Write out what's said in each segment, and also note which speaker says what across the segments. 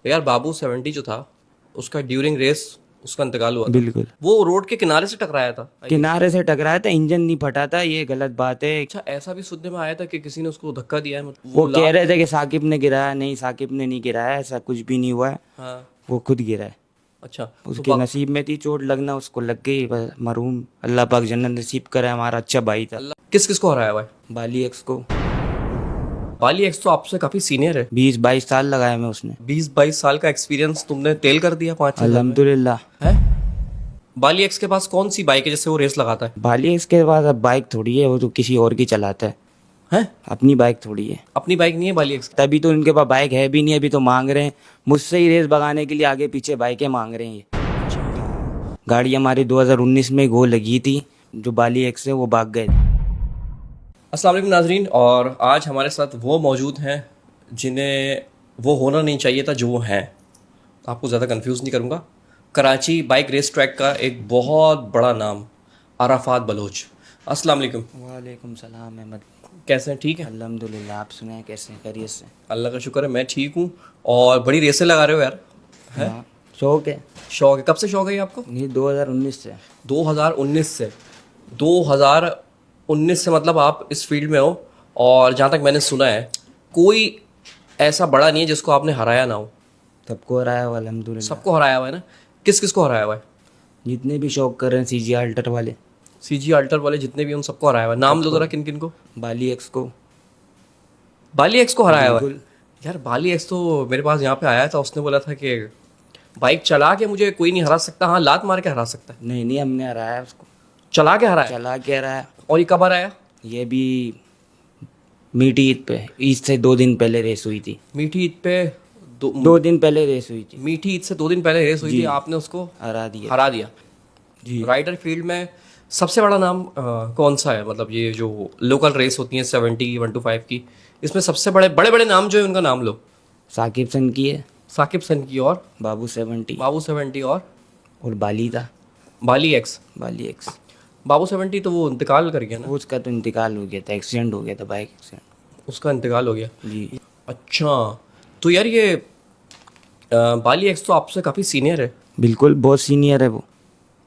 Speaker 1: यार बाबू 70 जो था, उसका ड्यूरिंग रेस उसका इंतकाल हुआ था।
Speaker 2: बिल्कुल।
Speaker 1: वो रोड के किनारे से टकराया था I guess।
Speaker 2: किनारे से टकराया था, इंजन नहीं फटा था, ये गलत बात है।
Speaker 1: अच्छा, ऐसा भी सुनने में आया था कि किसी ने उसको धक्का दिया है, मतलब
Speaker 2: वो
Speaker 1: वो
Speaker 2: कह
Speaker 1: लात।
Speaker 2: रहे थे कि साकिब ने गिराया, नहीं साकिब ने नहीं गिराया, ऐसा कुछ भी नहीं हुआ है।
Speaker 1: हाँ।
Speaker 2: वो खुद गिरा है।
Speaker 1: अच्छा। तो
Speaker 2: उसके नसीब में थी चोट लगना, उसको लग गई बस, मरहूम, अल्लाह पाक जन्नत नसीब करे, हमारा अच्छा भाई था।
Speaker 1: अल्लाह, किस किस को हराया हुआ है?
Speaker 2: बाली एक्स को।
Speaker 1: बाली एक्स तो आपसे काफी सीनियर है।
Speaker 2: 20-22 साल लगाए मैं उसने।
Speaker 1: 20-22 साल का एक्सपीरियंस तुमने तेल कर दिया 5-6 साल में।
Speaker 2: अल्हम्दुलिल्लाह।
Speaker 1: है। बाली एक्स के पास कौन सी बाइक है जिससे वो रेस लगाता है?
Speaker 2: बाली एक्स के बाद अब बाइक थोड़ी है, वो तो किसी और की चलाता है।
Speaker 1: हैं?
Speaker 2: अपनी बाइक थोड़ी है।
Speaker 1: अपनी बाइक नहीं है बाली एक्स की?
Speaker 2: तभी तो उनके पास बाइक है भी नहीं, अभी तो मांग रहे हैं मुझसे ही रेस भगाने के लिए, आगे पीछे बाइकें मांग रहे हैं ये। गाड़ी हमारी 2019 में गो लगी थी, जो बाली एक्स है वो भाग गए।
Speaker 1: अस्सलाम वालेकुम नाजरीन, और आज हमारे साथ वो मौजूद हैं जिन्हें वो होना नहीं चाहिए था जो वो हैं। आपको ज़्यादा कंफ्यूज नहीं करूँगा। कराची बाइक रेस ट्रैक का एक बहुत बड़ा नाम, अराफात बलोच। अस्सलाम वालेकुम।
Speaker 2: वालेकुम सलाम अहमद।
Speaker 1: कैसे हैं? ठीक है।
Speaker 2: अल्हम्दुलिल्लाह, आप सुनाए कैसे हैं, खैरियत से?
Speaker 1: अल्लाह का शुक्र है, मैं ठीक हूँ। और बड़ी रेसें लगा रहे हो यार। है?
Speaker 2: हाँ, शौक है।
Speaker 1: शौक है? कब से शौक है ये आपको?
Speaker 2: ये 2019 से।
Speaker 1: 2019 से? 2019 से मतलब आप इस फील्ड में हो। और जहाँ तक मैंने सुना है, कोई ऐसा बड़ा नहीं है जिसको आपने हराया ना हो।
Speaker 2: सबको हराया हुआ अल्हम्दुलिल्लाह।
Speaker 1: सबको हराया हुआ है ना? किस किस को हराया हुआ है?
Speaker 2: जितने भी शौक कर रहे हैं, सीजी अल्टर वाले।
Speaker 1: सीजी अल्टर वाले जितने भी, उन सबको हराया हुआ है। नाम लो जरा, किन किन को।
Speaker 2: बाली एक्स को।
Speaker 1: बाली एक्स को हराया हुआ है?
Speaker 2: बिल्कुल।
Speaker 1: यार बाली एक्स तो मेरे पास यहाँ पे आया था, उसने बोला था कि बाइक चला के मुझे कोई नहीं हरा सकता, हाँ लात मार के हरा सकता है।
Speaker 2: नहीं नहीं, हमने हराया उसको।
Speaker 1: चला के हराया?
Speaker 2: चला के हराया।
Speaker 1: और ये कब हराया?
Speaker 2: ये भी मीठी ईद पे, ईद से 2 दिन पहले रेस हुई थी।
Speaker 1: मीठी ईद पे?
Speaker 2: 2 दिन पहले रेस हुई थी।
Speaker 1: मीठी ईद से 2 दिन पहले रेस हुई थी,
Speaker 2: जी।
Speaker 1: आपने उसको
Speaker 2: हरा दिया।
Speaker 1: हरा दिया।
Speaker 2: जी।
Speaker 1: राइडर फील्ड में सबसे बड़ा नाम कौन सा है? मतलब ये जो लोकल रेस होती हैं 70 125 की, इसमें सबसे बड़े बड़े बड़े नाम जो है उनका नाम लो।
Speaker 2: साकिब सन की है।
Speaker 1: साकिब सन की, और
Speaker 2: बाबू 70।
Speaker 1: बाबू 70, और
Speaker 2: बाली था।
Speaker 1: बाली एक्स।
Speaker 2: बाली एक्स।
Speaker 1: बाबू 70 तो वो इंतकाल कर गया ना?
Speaker 2: उसका तो इंतकाल हो गया था, एक्सीडेंट हो गया था, बाइक एक्सीडेंट।
Speaker 1: उसका इंतकाल हो गया।
Speaker 2: जी।
Speaker 1: अच्छा। तो यार ये बाली एक्स तो आपसे काफ़ी सीनियर है।
Speaker 2: बिल्कुल, बहुत सीनियर है वो।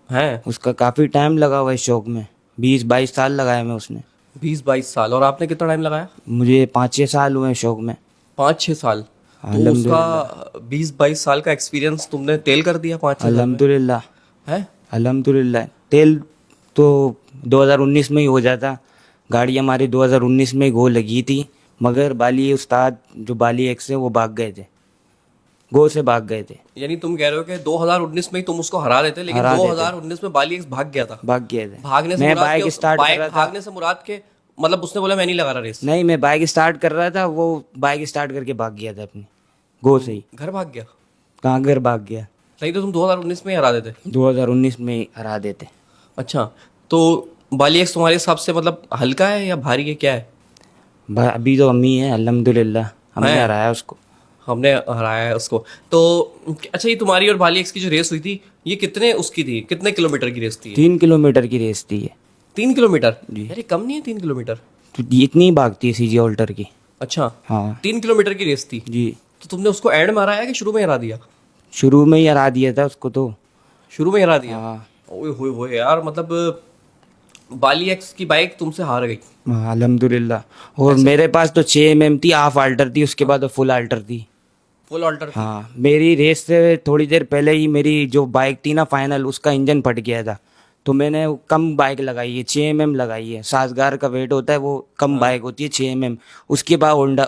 Speaker 1: हैं?
Speaker 2: उसका काफ़ी टाइम लगा हुआ है शौक में, 20-22 साल लगाया मैं उसने।
Speaker 1: 20-22 साल। और आपने कितना टाइम लगाया?
Speaker 2: मुझे 5-6 साल हुए हैं शौक में।
Speaker 1: 5-6 साल? तो उसका 20-22 साल का एक्सपीरियंस तुमने तेल कर दिया 5-6 साल में।
Speaker 2: अल्हम्दुलिल्लाह।
Speaker 1: है?
Speaker 2: अल्हम्दुलिल्लाह। तेल तो 2019 में ही हो जाता। गाड़ी हमारी 2019 में गो लगी थी, मगर बाली उस्ताद जो बाली एक्स है वो भाग गए थे, गो से भाग गए थे।
Speaker 1: यानी तुम कह रहे हो कि 2019 में ही तुम उसको हरा देते, लेकिन
Speaker 2: हरा देते।
Speaker 1: 2019 में बाली एक्स भाग गया था।
Speaker 2: भाग गए थे।
Speaker 1: भागने से
Speaker 2: मैं
Speaker 1: मुराद
Speaker 2: बाइक
Speaker 1: के
Speaker 2: स्टार्ट कर रहा था।
Speaker 1: भागने से मुराद के मतलब उसने बोला मैं नहीं लगा रहा रेस।
Speaker 2: नहीं, मैं बाइक स्टार्ट कर रहा था, वो बाइक स्टार्ट करके भाग गया था अपनी गो से ही।
Speaker 1: घर भाग गया?
Speaker 2: कहाँ घर भाग गया?
Speaker 1: नहीं तो तुम 2019 में ही हरा देते।
Speaker 2: 2019 में ही हरा देते।
Speaker 1: अच्छा। तो बाली एक्स तुम्हारे हिसाब से मतलब हल्का है या भारी है, क्या है?
Speaker 2: अभी तो अम्मी है, अल्हम्दुलिल्लाह, हमने
Speaker 1: है?
Speaker 2: हराया उसको।
Speaker 1: हमने हराया है उसको। तो अच्छा, ये तुम्हारी और बाली एक्स की जो रेस हुई थी, ये कितने उसकी थी, कितने किलोमीटर की रेस थी ये?
Speaker 2: 3 किलोमीटर की रेस थी ये।
Speaker 1: 3 किलोमीटर?
Speaker 2: जी।
Speaker 1: यार ये कम नहीं है 3 किलोमीटर?
Speaker 2: तो ये इतनी ही भागती है सीजी ऑल्टर की।
Speaker 1: अच्छा।
Speaker 2: हाँ।
Speaker 1: 3 किलोमीटर की रेस थी?
Speaker 2: जी।
Speaker 1: तो तुमने उसको एंड में हराया कि शुरू में हरा दिया?
Speaker 2: शुरू में ही हरा दिया था उसको तो।
Speaker 1: शुरू में हरा दिया?
Speaker 2: हाँ।
Speaker 1: ओए होए होए यार, मतलब बाली एक्स की बाइक तुमसे हार गई।
Speaker 2: हाँ, अल्हम्दुलिल्लाह। और मेरे पास तो 6 mm थी, हाफ अल्टर थी, उसके बाद फुल अल्टर थी।
Speaker 1: फुल ऑल्टर थी?
Speaker 2: हाँ, मेरी रेस से थोड़ी देर पहले ही मेरी जो बाइक थी ना फाइनल, उसका इंजन फट गया था, तो मैंने कम बाइक लगाई है, 6 mm लगाई है। सासगार का वेट होता है, वो कम बाइक होती है 6 mm। उसके बाद होंडा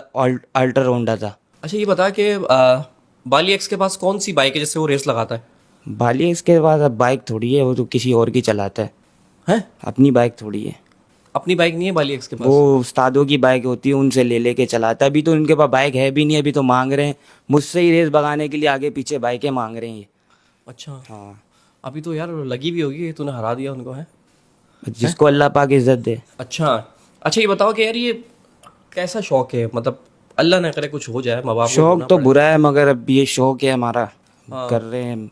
Speaker 2: अल्टर होंडा था।
Speaker 1: अच्छा, ये बता कि बाली एक्स के पास कौन सी बाइक है जिससे वो रेस लगाता है?
Speaker 2: बाली इसके बाद अब बाइक थोड़ी है, वो तो किसी और की चलाता है।
Speaker 1: हैं?
Speaker 2: अपनी बाइक थोड़ी है।
Speaker 1: अपनी बाइक नहीं है बाली एक्स के पास?
Speaker 2: वो उस्तादों की बाइक होती है, उनसे ले लेके चलाता है। अभी तो उनके पास बाइक है भी नहीं, अभी तो मांग रहे हैं मुझसे ही रेस भगाने के लिए, आगे पीछे बाइकें मांग रहे हैं ये।
Speaker 1: अच्छा।
Speaker 2: हाँ।
Speaker 1: अभी तो यार लगी भी होगी, तूने हरा दिया उनको, है?
Speaker 2: जिसको अल्लाह पाक इज्जत दे।
Speaker 1: अच्छा। अच्छा, ये बताओ कि यार ये कैसा शौक है? मतलब अल्लाह ना करे कुछ हो जाए, माँ बाप को
Speaker 2: शौक
Speaker 1: रोना
Speaker 2: तो
Speaker 1: पड़े।
Speaker 2: बुरा है, मगर अब ये शौक है हमारा, कर रहे हैं।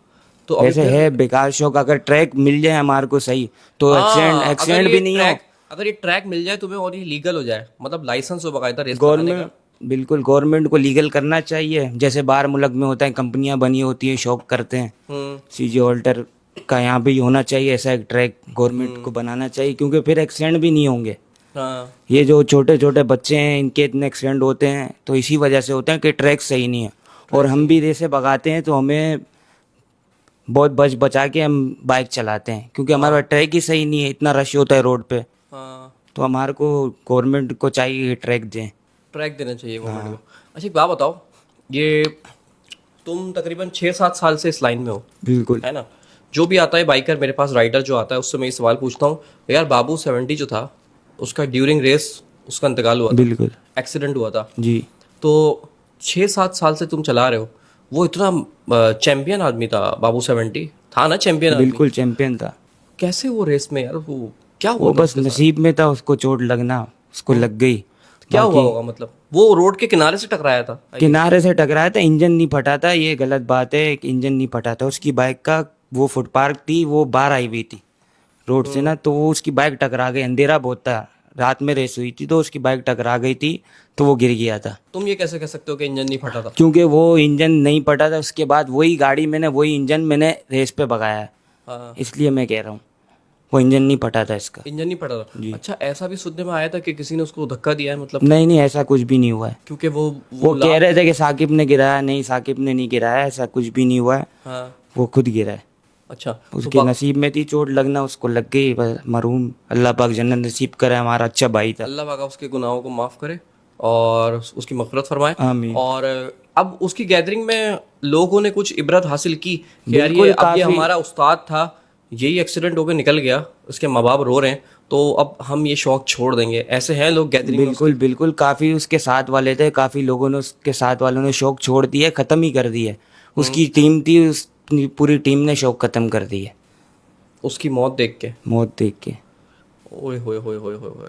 Speaker 1: तो अभी
Speaker 2: वैसे
Speaker 1: फिर
Speaker 2: है बेकार शौक, अगर ट्रैक मिल जाए हमारे को सही तो एक्सीडेंट
Speaker 1: हाँ,
Speaker 2: एक्सीडेंट भी नहीं हो।
Speaker 1: अगर ये ट्रैक मिल जाए तुम्हें और ये लीगल हो जाए, मतलब लाइसेंस हो बकायदा रेस कराने
Speaker 2: गवर्नमेंट
Speaker 1: का।
Speaker 2: बिल्कुल गवर्नमेंट को लीगल करना चाहिए, जैसे बाहर मुल्क में होता है, कंपनियां बनी होती हैं, शौक करते हैं। सीजी ऑल्टर का यहाँ भी होना चाहिए ऐसा एक ट्रैक, गवर्नमेंट को बनाना चाहिए, क्योंकि फिर एक्सीडेंट भी नहीं होंगे।
Speaker 1: हाँ
Speaker 2: ये जो छोटे छोटे बच्चे हैं इनके इतने एक्सीडेंट होते हैं तो इसी वजह से होते हैं कि ट्रैक सही नहीं है। और हम भी रेसे भगाते हैं तो हमें बहुत बचा के हम बाइक चलाते हैं, क्योंकि हमारा ट्रैक ही सही नहीं है, इतना रश होता है रोड पे।
Speaker 1: हाँ,
Speaker 2: तो हमारे को गवर्नमेंट को चाहिए कि ट्रैक दें।
Speaker 1: ट्रैक देना चाहिए गवर्नमेंट को। अच्छा एक बात बताओ, ये तुम तकरीबन 6-7 साल से इस लाइन में हो,
Speaker 2: बिल्कुल।
Speaker 1: है ना? जो भी आता है बाइकर मेरे पास, राइडर जो आता है, उससे मैं ये सवाल पूछता हूँ, यार बाबू 70 जो था उसका ड्यूरिंग रेस उसका इंतकाल हुआ था,
Speaker 2: बिल्कुल
Speaker 1: एक्सीडेंट हुआ था।
Speaker 2: जी।
Speaker 1: तो 6-7 साल से तुम चला रहे हो, वो इतना चैंपियन आदमी था बाबू 70, था ना चैंपियन आदमी?
Speaker 2: बिल्कुल चैंपियन था।
Speaker 1: कैसे वो रेस में यार, वो क्या हुआ
Speaker 2: वो
Speaker 1: था
Speaker 2: बस
Speaker 1: उसके साथ?
Speaker 2: नसीब में था, उसको चोट लगना, उसको लग गई।
Speaker 1: क्या हुआ होगा, मतलब वो रोड के किनारे से टकराया था?
Speaker 2: किनारे से टकराया था, इंजन नहीं फटा था, ये गलत बात है, एक इंजन नहीं फटा था उसकी बाइक का। वो फुट पार्क थी, वो बाहर आई हुई थी रोड से ना, तो वो उसकी बाइक टकरा गई। अंधेरा बहुत था, रात में रेस हुई थी, तो उसकी बाइक टकरा गई थी, तो वो गिर गया था।
Speaker 1: तुम ये कैसे कह सकते हो कि इंजन नहीं फटा था?
Speaker 2: क्योंकि वो इंजन नहीं फटा था, उसके बाद वही गाड़ी मैंने, वही इंजन मैंने रेस पे भगाया है,
Speaker 1: हाँ,
Speaker 2: इसलिए मैं कह रहा हूँ वो इंजन नहीं फटा था इसका।
Speaker 1: इंजन नहीं फटा था। अच्छा, ऐसा भी सुनने में आया था कि किसी ने उसको धक्का दिया है, मतलब
Speaker 2: नहीं नहीं, ऐसा कुछ भी नहीं हुआ है।
Speaker 1: क्योंकि वो
Speaker 2: वो कह रहे थे कि साकिब ने गिराया, नहीं साकिब ने नहीं गिराया, ऐसा कुछ भी नहीं हुआ है,
Speaker 1: हाँ,
Speaker 2: वो खुद गिरा है।
Speaker 1: अच्छा तो
Speaker 2: उसके नसीब में थी चोट लगना, उसको लग गई, बस मरहूम, अल्लाह पाक जन्नत नसीब करे, हमारा अच्छा भाई था।
Speaker 1: अल्लाह पाक उसके गुनाहों को माफ़ करे और उसकी मग़फ़िरत फरमाए।
Speaker 2: आमीन।
Speaker 1: और अब उसकी गैदरिंग में लोगों ने कुछ इबरत हासिल की कि यार
Speaker 2: बिल्कुल,
Speaker 1: ये अब ये
Speaker 2: काफी।
Speaker 1: हमारा उस्ताद था, यही एक्सीडेंट होकर निकल गया, उसके माँ बाप रो रहे हैं, तो अब हम ये शौक छोड़ देंगे। ऐसे हैं लोग गैदरिंग में?
Speaker 2: बिल्कुल बिल्कुल, काफ़ी उसके साथ वाले थे, काफ़ी लोगों ने, उसके साथ वालों ने शौक छोड़ दिया, ख़त्म ही कर दिया। उसकी टीम थी, उस पूरी टीम ने शौक ख़त्म कर दिया
Speaker 1: उसकी मौत देख के?
Speaker 2: मौत देख के।
Speaker 1: ओए होए होए होए होए होए।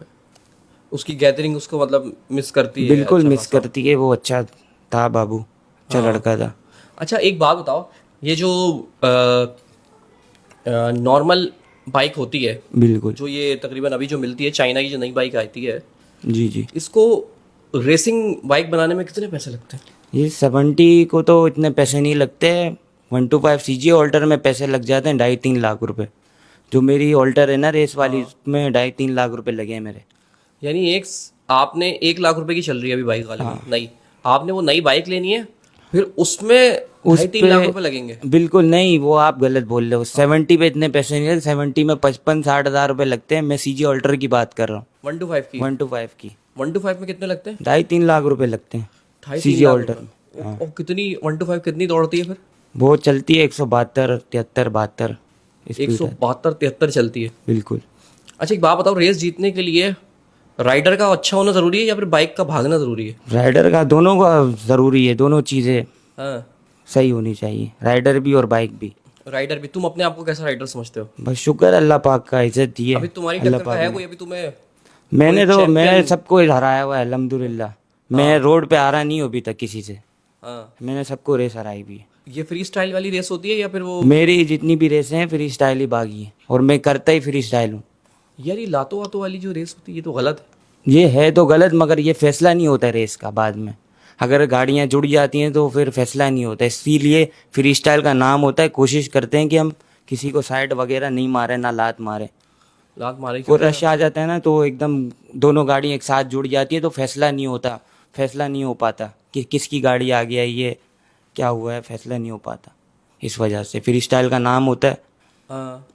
Speaker 1: उसकी गैदरिंग उसको मतलब मिस करती है?
Speaker 2: बिल्कुल
Speaker 1: अच्छा
Speaker 2: मिस
Speaker 1: खासा।
Speaker 2: करती है, वो अच्छा था बाबू, अच्छा लड़का था।
Speaker 1: अच्छा एक बात बताओ, ये जो नॉर्मल बाइक होती है,
Speaker 2: बिल्कुल
Speaker 1: जो ये तकरीबन अभी जो मिलती है, चाइना की जो नई बाइक आती है,
Speaker 2: जी जी।
Speaker 1: इसको रेसिंग बाइक बनाने में कितने पैसे लगते हैं?
Speaker 2: ये 70 को तो इतने पैसे नहीं लगते, 125 सीजी ऑल्टर में पैसे लग जाते हैं 2.5-3 लाख रुपए। जो मेरी ऑल्टर है ना रेस वाली, उसमें 2.5-3 लाख रुपए लगे हैं मेरे।
Speaker 1: यानी आपने 1 लाख रुपए की चल रही है अभी बाइक वाले में नई, आपने वो नई बाइक लेनी है, फिर उसमें
Speaker 2: उस
Speaker 1: 2.5-3 लाख रुपए लगेंगे?
Speaker 2: बिल्कुल नहीं, वो आप गलत बोल रहे हो। 70 पे इतने पैसे नहीं लगते, 70 में 55-60 हज़ार रुपए लगते हैं। मैं सीजी ऑल्टर की बात कर रहा हूँ,
Speaker 1: 125 की?
Speaker 2: 125 की
Speaker 1: 125 में कितने लगते हैं?
Speaker 2: 2.5-3 लाख रुपए लगते हैं
Speaker 1: 2.5-3
Speaker 2: सीजी
Speaker 1: लाख
Speaker 2: ऑल्टर।
Speaker 1: रुपए। और कितनी 125 कितनी दौड़ती है फिर?
Speaker 2: वो चलती है 172, 73, 72 स्पीड है।
Speaker 1: 172-73 चलती है?
Speaker 2: बिल्कुल।
Speaker 1: अच्छा एक बात बताओ, रेस जीतने के लिए राइडर का अच्छा होना जरूरी है या फिर बाइक का भागना जरूरी है?
Speaker 2: राइडर का, दोनों का ज़रूरी है, दोनों चीज़ें
Speaker 1: हाँ,
Speaker 2: सही होनी चाहिए, राइडर भी और बाइक भी।
Speaker 1: राइडर भी। तुम अपने आप को कैसा राइडर समझते हो?
Speaker 2: बस शुक्र अल्लाह पाक का, इज्जत दी है
Speaker 1: अभी तुम्हारी
Speaker 2: अल्लाह
Speaker 1: टक्कर का
Speaker 2: पाक
Speaker 1: है
Speaker 2: ने।
Speaker 1: कोई अभी तुम्हें?
Speaker 2: मैंने
Speaker 1: कोई
Speaker 2: मैं
Speaker 1: champion?
Speaker 2: सबको हराया हुआ है अल्हम्दुलिल्लाह। मैं रोड पे हारा नहीं हूँ अभी तक किसी से,
Speaker 1: हाँ,
Speaker 2: मैंने सबको रेस हराई भी है।
Speaker 1: ये फ्री स्टाइल वाली रेस होती है या फिर वो?
Speaker 2: मेरी जितनी भी रेसें हैं फ्री स्टाइल ही भागी है, और मैं करता ही फ्री स्टाइल हूँ।
Speaker 1: यार ये लातो वातो वाली जो रेस होती है ये तो गलत है।
Speaker 2: ये है तो गलत, मगर ये फैसला नहीं होता रेस का बाद में। अगर गाड़ियाँ जुड़ जाती हैं तो फिर फैसला नहीं होता, इसीलिए फ्री स्टाइल का नाम होता है। कोशिश करते हैं कि हम किसी को साइड वगैरह नहीं मारे, ना लात मारे।
Speaker 1: लात मारे
Speaker 2: वो
Speaker 1: क्यों?
Speaker 2: रश आ जाता है ना, तो एकदम दोनों गाड़ी एक साथ जुड़ जाती है, तो फैसला नहीं होता, फैसला नहीं हो पाता कि किसकी गाड़ी आ गया, ये क्या हुआ है, फैसला नहीं हो पाता। इस वजह से फ्री स्टाइल का नाम होता है।
Speaker 1: हाँ,